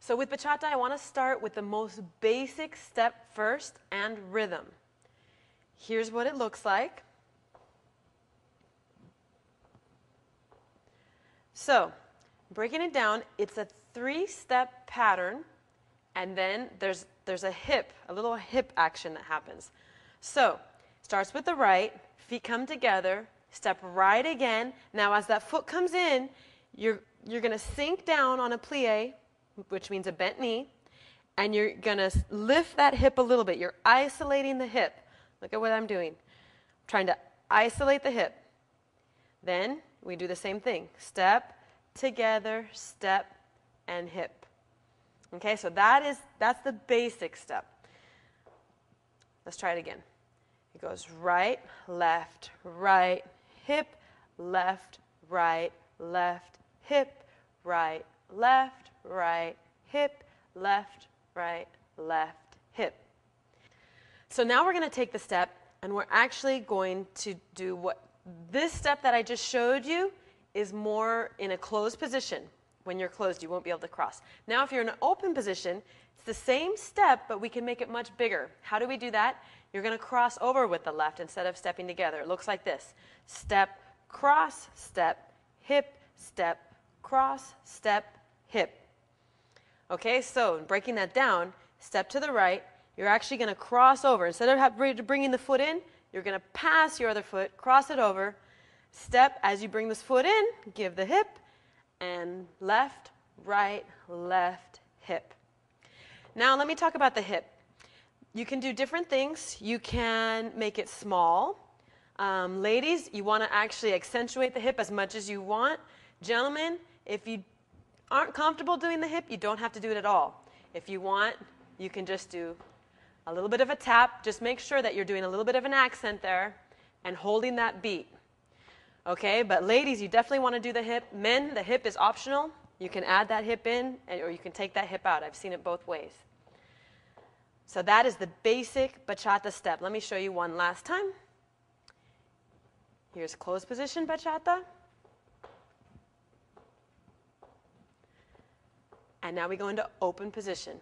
So with bachata, I want to start with the most basic step first and rhythm. Here's what it looks like. So, breaking it down, it's a 3-step pattern, and then there's a hip, a little hip action that happens. So, starts with the right, feet come together, step right again. Now as that foot comes in, you're going to sink down on a plie, which means a bent knee, and you're going to lift that hip a little bit. You're isolating the hip. Look at what I'm doing. I'm trying to isolate the hip. Then we do the same thing. Step, together, step, and hip. Okay, so that's the basic step. Let's try it again. It goes right, hip, left, right, hip, right, hip, left, hip. So now we're going to take the step, and we're actually going to do what this step that I just showed you is more in a closed position. When you're closed, you won't be able to cross. Now, if you're in an open position, it's the same step, but we can make it much bigger. How do we do that? You're going to cross over with the left instead of stepping together. It looks like this. Step, cross, step, hip, step, cross, step, hip. Okay, so breaking that down, step to the right, you're actually going to cross over. Instead of bringing the foot in, you're going to pass your other foot, cross it over, step as you bring this foot in, give the hip, and left, hip. Now let me talk about the hip. You can do different things. You can make it small. Ladies, you want to actually accentuate the hip as much as you want. Gentlemen, if you aren't comfortable doing the hip, you don't have to do it at all. If you want, you can just do a little bit of a tap. Just make sure that you're doing a little bit of an accent there and holding that beat. Okay, but ladies, you definitely want to do the hip. Men, the hip is optional. You can add that hip in, or you can take that hip out. I've seen it both ways. So that is the basic bachata step. Let me show you one last time. Here's closed position bachata. And now we go into open position.